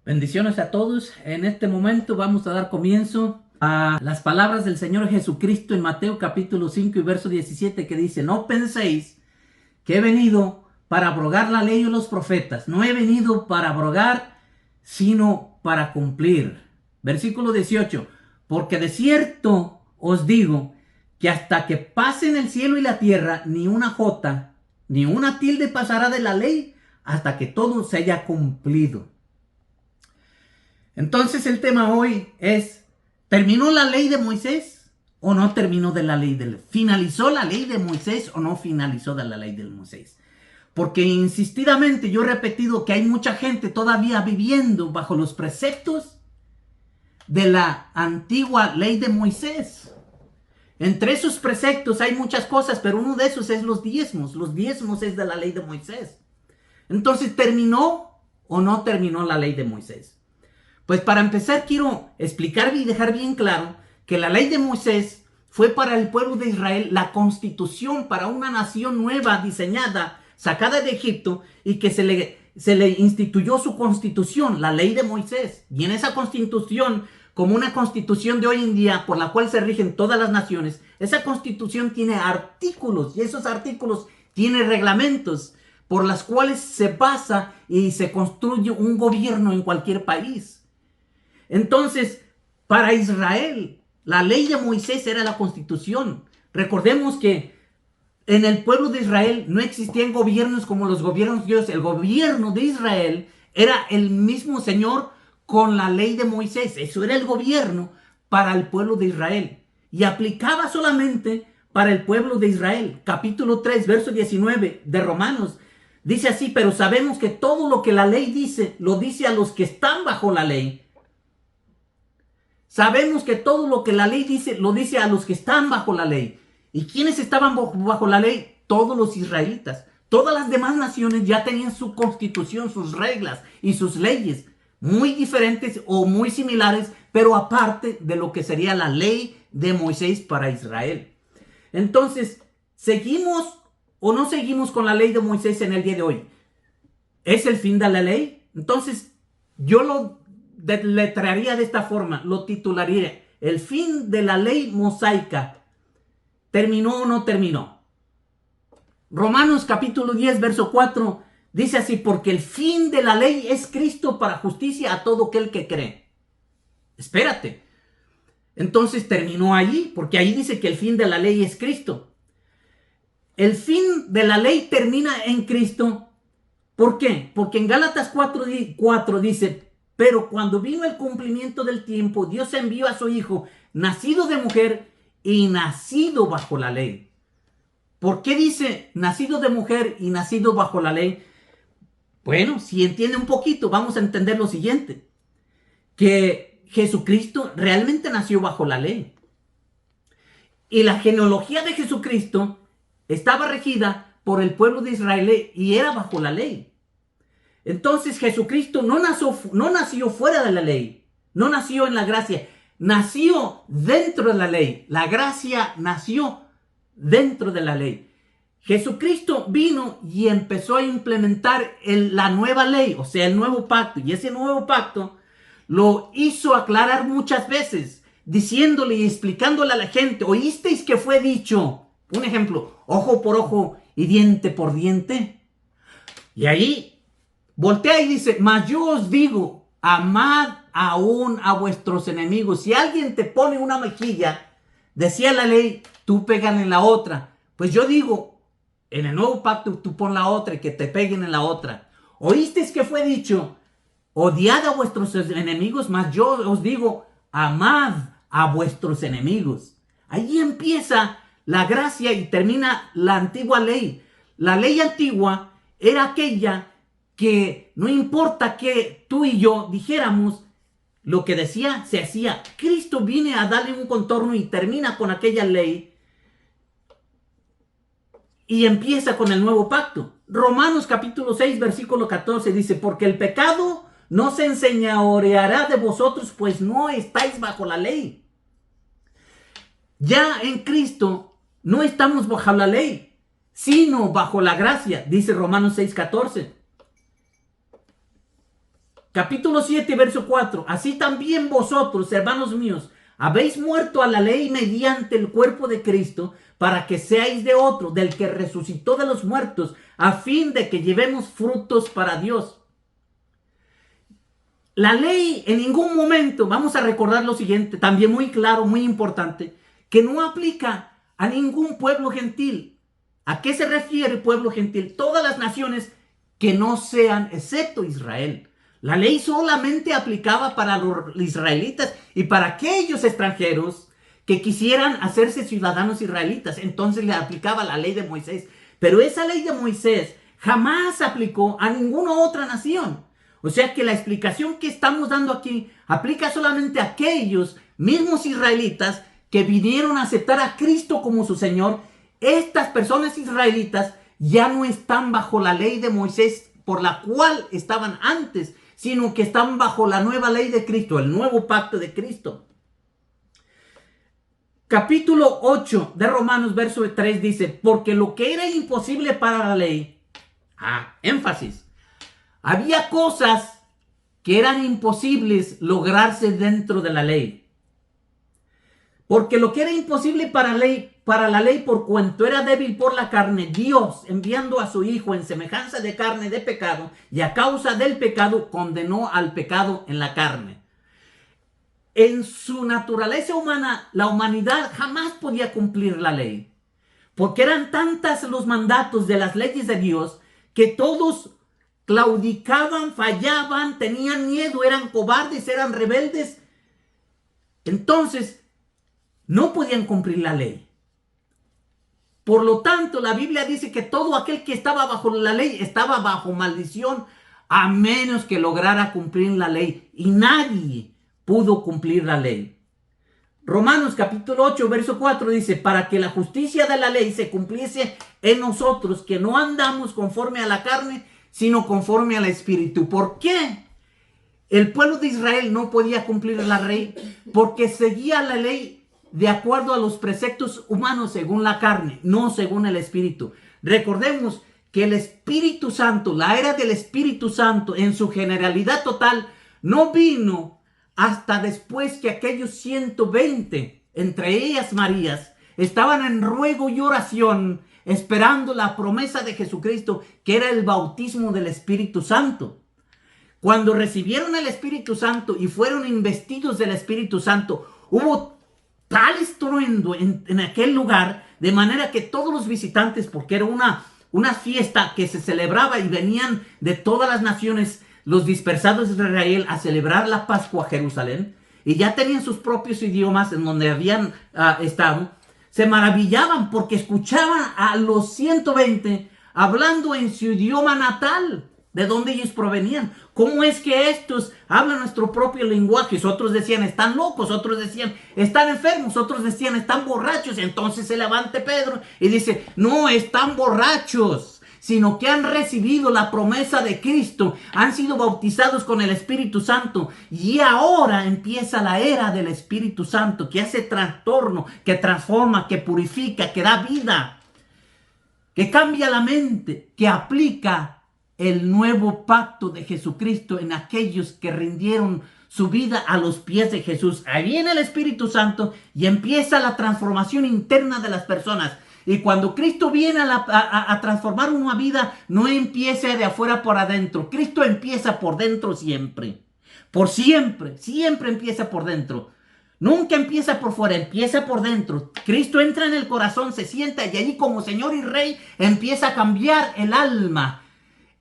Bendiciones a todos. En este momento vamos a dar comienzo a las palabras del Señor Jesucristo en Mateo capítulo 5 y verso 17 que dice: no penséis que he venido para abrogar la ley o los profetas. No he venido para abrogar, sino para cumplir. Versículo 18: porque de cierto os digo que hasta que pasen el cielo y la tierra, ni una jota, ni una tilde pasará de la ley hasta que todo se haya cumplido. Entonces el tema hoy es: ¿terminó la ley de Moisés o no terminó de la ley de ¿Finalizó la ley de Moisés o no finalizó de la ley de Moisés? Porque insistidamente yo he repetido que hay mucha gente todavía viviendo bajo los preceptos de la antigua ley de Moisés. Entre esos preceptos hay muchas cosas, pero uno de esos es los diezmos. Los diezmos es de la ley de Moisés. Entonces, ¿terminó o no terminó la ley de Moisés? Pues para empezar quiero explicar y dejar bien claro que la ley de Moisés fue para el pueblo de Israel la constitución para una nación nueva diseñada, sacada de Egipto, y que se le instituyó su constitución, la ley de Moisés. Y en esa constitución, como una constitución de hoy en día por la cual se rigen todas las naciones, esa constitución tiene artículos y esos artículos tienen reglamentos por los cuales se basa y se construye un gobierno en cualquier país. Entonces, para Israel, la ley de Moisés era la constitución. Recordemos que en el pueblo de Israel no existían gobiernos como los gobiernos de Dios. El gobierno de Israel era el mismo Señor con la ley de Moisés. Eso era el gobierno para el pueblo de Israel. Y aplicaba solamente para el pueblo de Israel. Capítulo 3, verso 19 de Romanos. Dice así: pero sabemos que todo lo que la ley dice, lo dice a los que están bajo la ley. Sabemos que todo lo que la ley dice, lo dice a los que están bajo la ley. ¿Y quiénes estaban bajo la ley? Todos los israelitas. Todas las demás naciones ya tenían su constitución, sus reglas y sus leyes, muy diferentes o muy similares, pero aparte de lo que sería la ley de Moisés para Israel. Entonces, ¿seguimos o no seguimos con la ley de Moisés en el día de hoy? ¿Es el fin de la ley? Entonces, yo lo letrearía de esta forma, lo titularía: ¿el fin de la ley mosaica terminó o no terminó? Romanos capítulo 10, verso 4 dice así: porque el fin de la ley es Cristo para justicia a todo aquel que cree. Espérate. Entonces terminó allí, porque ahí dice que el fin de la ley es Cristo. El fin de la ley termina en Cristo. ¿Por qué? Porque en Gálatas 4 dice: pero cuando vino el cumplimiento del tiempo, Dios envió a su Hijo, nacido de mujer y nacido bajo la ley. ¿Por qué dice nacido de mujer y nacido bajo la ley? Bueno, si entiende un poquito, vamos a entender lo siguiente: que Jesucristo realmente nació bajo la ley. Y la genealogía de Jesucristo estaba regida por el pueblo de Israel y era bajo la ley. Entonces Jesucristo no nació fuera de la ley, no nació en la gracia, nació dentro de la ley. La gracia nació dentro de la ley. Jesucristo vino y empezó a implementar la nueva ley, o sea, el nuevo pacto. Y ese nuevo pacto lo hizo aclarar muchas veces, diciéndole y explicándole a la gente: ¿oísteis que fue dicho? Un ejemplo: ojo por ojo y diente por diente. Y ahí voltea y dice: mas yo os digo, amad aún a vuestros enemigos. Si alguien te pone una mejilla, decía la ley, tú pégale en la otra. Pues yo digo, en el nuevo pacto tú pon la otra y que te peguen en la otra. ¿Oísteis que fue dicho? Odiad a vuestros enemigos, mas yo os digo, amad a vuestros enemigos. Ahí empieza la gracia y termina la antigua ley. La ley antigua era aquella que no importa que tú y yo dijéramos, lo que decía se hacía. Cristo viene a darle un contorno y termina con aquella ley y empieza con el nuevo pacto. Romanos capítulo 6, versículo 14 dice: porque el pecado no se enseñoreará de vosotros, pues no estáis bajo la ley. Ya en Cristo no estamos bajo la ley, sino bajo la gracia, dice Romanos 6, 14. Capítulo 7, verso 4. Así también vosotros, hermanos míos, habéis muerto a la ley mediante el cuerpo de Cristo, para que seáis de otro, del que resucitó de los muertos, a fin de que llevemos frutos para Dios. La ley en ningún momento, vamos a recordar lo siguiente, también muy claro, muy importante, que no aplica a ningún pueblo gentil. ¿A qué se refiere pueblo gentil? Todas las naciones que no sean, excepto Israel. La ley solamente aplicaba para los israelitas y para aquellos extranjeros que quisieran hacerse ciudadanos israelitas. Entonces le aplicaba la ley de Moisés. Pero esa ley de Moisés jamás aplicó a ninguna otra nación. O sea que la explicación que estamos dando aquí aplica solamente a aquellos mismos israelitas que vinieron a aceptar a Cristo como su Señor. Estas personas israelitas ya no están bajo la ley de Moisés por la cual estaban antes, sino que están bajo la nueva ley de Cristo, el nuevo pacto de Cristo. Capítulo 8 de Romanos, verso 3 dice, porque lo que era imposible para la ley, énfasis, había cosas que eran imposibles lograrse dentro de la ley. Porque lo que era imposible para la ley, por cuanto era débil por la carne, Dios, enviando a su Hijo en semejanza de carne de pecado, y a causa del pecado, condenó al pecado en la carne. En su naturaleza humana, la humanidad jamás podía cumplir la ley. Porque eran tantas los mandatos de las leyes de Dios, que todos claudicaban, fallaban, tenían miedo, eran cobardes, eran rebeldes. Entonces, no podían cumplir la ley. Por lo tanto, la Biblia dice que todo aquel que estaba bajo la ley estaba bajo maldición, a menos que lograra cumplir la ley. Y nadie pudo cumplir la ley. Romanos capítulo 8, verso 4 dice, para que la justicia de la ley se cumpliese en nosotros, que no andamos conforme a la carne, sino conforme al Espíritu. ¿Por qué el pueblo de Israel no podía cumplir la ley? Porque seguía la ley de acuerdo a los preceptos humanos según la carne, no según el Espíritu. Recordemos que el Espíritu Santo, la era del Espíritu Santo en su generalidad total, no vino hasta después que aquellos 120, entre ellas Marías, estaban en ruego y oración, esperando la promesa de Jesucristo, que era el bautismo del Espíritu Santo. Cuando recibieron el Espíritu Santo y fueron investidos del Espíritu Santo, hubo tal estruendo en aquel lugar, de manera que todos los visitantes, porque era una fiesta que se celebraba y venían de todas las naciones, los dispersados de Israel, a celebrar la Pascua a Jerusalén, y ya tenían sus propios idiomas en donde habían estado, se maravillaban porque escuchaban a los 120 hablando en su idioma natal, de donde ellos provenían. ¿Cómo es que estos hablan nuestro propio lenguaje? Otros decían, están locos. Otros decían, están enfermos. Otros decían, están borrachos. Entonces se levanta Pedro y dice, no están borrachos, sino que han recibido la promesa de Cristo, han sido bautizados con el Espíritu Santo, y ahora empieza la era del Espíritu Santo, que hace trastorno, que transforma, que purifica, que da vida, que cambia la mente, que aplica el nuevo pacto de Jesucristo en aquellos que rindieron su vida a los pies de Jesús. Ahí viene el Espíritu Santo y empieza la transformación interna de las personas. Y cuando Cristo viene a transformar una vida, no empieza de afuera por adentro. Cristo empieza por dentro siempre. Por siempre, siempre empieza por dentro. Nunca empieza por fuera, empieza por dentro. Cristo entra en el corazón, se sienta y allí como Señor y Rey empieza a cambiar el alma.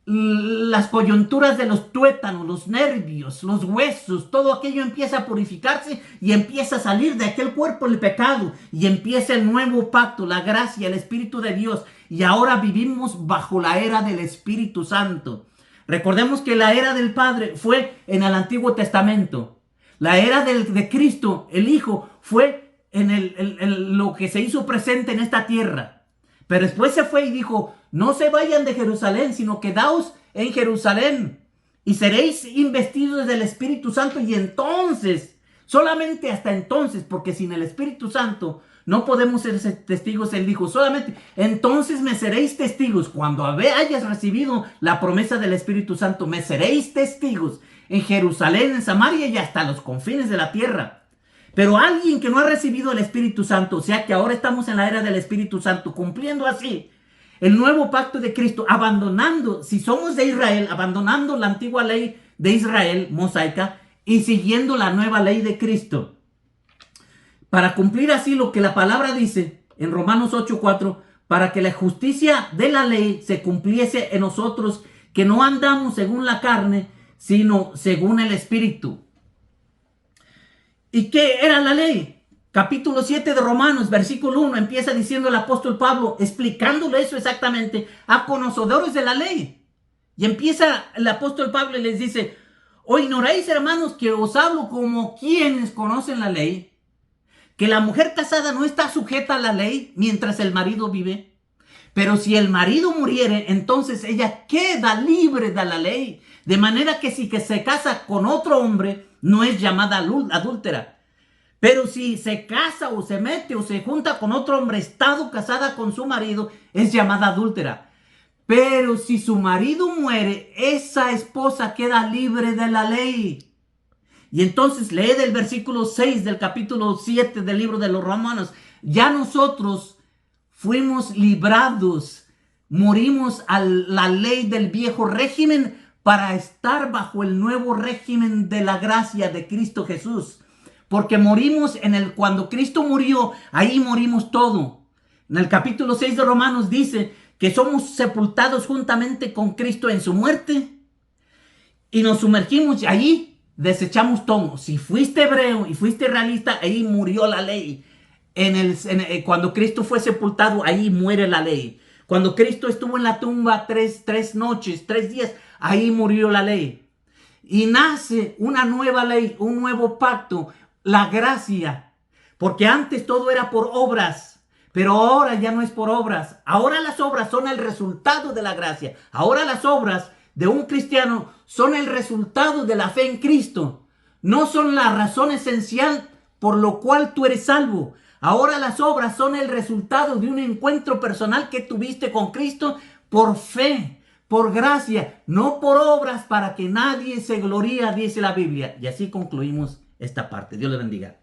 Las coyunturas de los tuétanos, los nervios, los huesos, todo aquello empieza a purificarse y empieza a salir de aquel cuerpo el pecado, y empieza el nuevo pacto, la gracia, el Espíritu de Dios, y ahora vivimos bajo la era del Espíritu Santo. Recordemos que la era del Padre fue en el Antiguo Testamento. La era de Cristo, el Hijo, fue en lo que se hizo presente en esta tierra. Pero después se fue y dijo, no se vayan de Jerusalén, sino quedaos en Jerusalén y seréis investidos del Espíritu Santo. Y entonces, solamente hasta entonces, porque sin el Espíritu Santo no podemos ser testigos, él dijo, solamente entonces me seréis testigos. Cuando hayas recibido la promesa del Espíritu Santo, me seréis testigos en Jerusalén, en Samaria y hasta los confines de la tierra. Pero alguien que no ha recibido el Espíritu Santo, o sea que ahora estamos en la era del Espíritu Santo, cumpliendo así el nuevo pacto de Cristo, abandonando, si somos de Israel, abandonando la antigua ley de Israel, mosaica, y siguiendo la nueva ley de Cristo. Para cumplir así lo que la palabra dice en Romanos 8:4, para que la justicia de la ley se cumpliese en nosotros, que no andamos según la carne, sino según el Espíritu. ¿Y qué era la ley? Capítulo 7 de Romanos, versículo 1, empieza diciendo el apóstol Pablo, explicándole eso exactamente a conocedores de la ley. Y empieza el apóstol Pablo y les dice, ¿o ignoráis, hermanos, que os hablo como quienes conocen la ley? Que la mujer casada no está sujeta a la ley mientras el marido vive. Pero si el marido muriere, entonces ella queda libre de la ley. De manera que si que se casa con otro hombre, no es llamada adúltera. Pero si se casa o se mete o se junta con otro hombre estado casada con su marido, es llamada adúltera. Pero si su marido muere, esa esposa queda libre de la ley. Y entonces lee del versículo 6 del capítulo 7 del libro de los Romanos. Ya nosotros fuimos librados, morimos a la ley del viejo régimen para estar bajo el nuevo régimen de la gracia de Cristo Jesús. Porque morimos cuando Cristo murió, ahí morimos todo. En el capítulo 6 de Romanos dice que somos sepultados juntamente con Cristo en su muerte y nos sumergimos y allí desechamos todo. Si fuiste hebreo y fuiste israelita, ahí murió la ley. Cuando Cristo fue sepultado, ahí muere la ley. Cuando Cristo estuvo en la tumba tres noches, 3 días, ahí murió la ley. Y nace una nueva ley, un nuevo pacto, la gracia. Porque antes todo era por obras, pero ahora ya no es por obras. Ahora las obras son el resultado de la gracia. Ahora las obras de un cristiano son el resultado de la fe en Cristo. No son la razón esencial por lo cual tú eres salvo. Ahora las obras son el resultado de un encuentro personal que tuviste con Cristo por fe, por gracia, no por obras para que nadie se gloríe, dice la Biblia. Y así concluimos esta parte. Dios le bendiga.